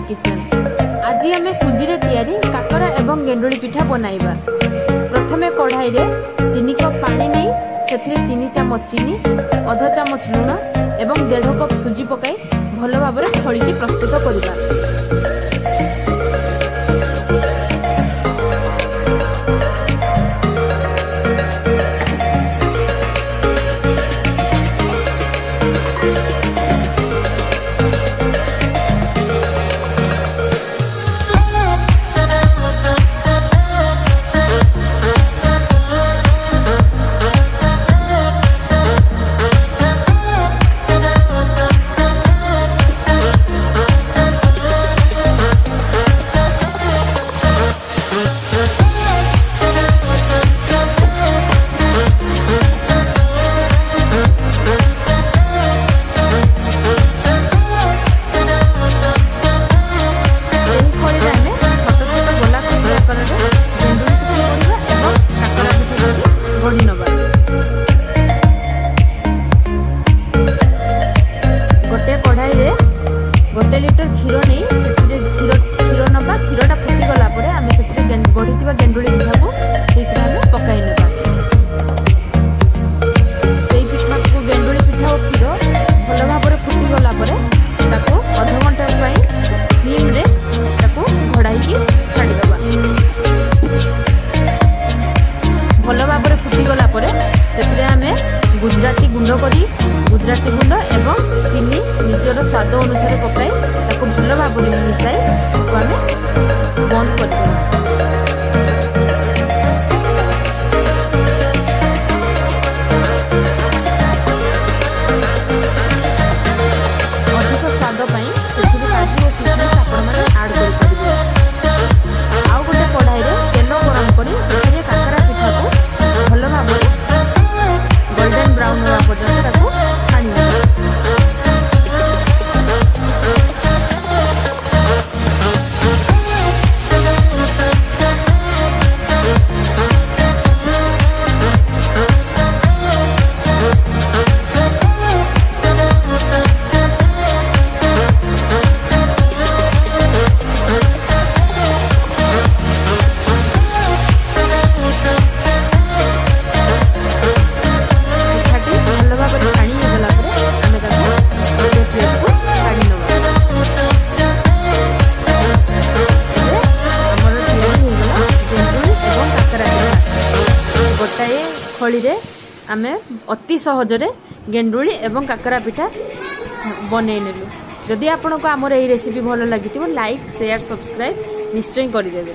Kitchen. आज आम सुजी रे तैयारी काकरा एवं गेंडुली पिठा बनाइबा। प्रथमे कढ़ाई रे 3 कप पानी नहीं सेथिरे 3 चामच चीनी, आधा चामच लूण एवं 1.5 कप सुजी पकाई भल भाव में खड़ी प्रस्तुत करबा। गोटे लिटर क्षीर नहीं क्षीर नवा क्षीरटा फुटी गला परे आमे सेतिरे गढ़ीथिबा गेंडुली पिठा को सेतिरे आमे पकाई नेबा। सेई पिठा को गेंडुली पिठा और क्षीर भल भाव में फुटी गला परे ताको आधा घंटा पई स्टीम रे ताको घोड़ाई की छाडी देबा। भल भाव में फुटी गला परे सेतिरे आमे गुजराती गुंड एवं चीनी निजर स्वाद अनुसार पकाई ताको भल भाव में मिसाई आम बंद कर अधिक स्वाद काजू और किशमिश आपण आड कर आउ गोटे कढ़ाई तेल गरम कर काकरा पिठा को भल भाव में गोल्डन ब्राउन होगा पर्यंत छाणी खड़ी रे आमे अति सहजरे गेंडुली एवं काकरा पिठा बनै नेलु। जदि आपनको आमर एही रेसिपी भल लागिथिबो लाइक शेयर सब्सक्राइब निश्चय करिदेबे।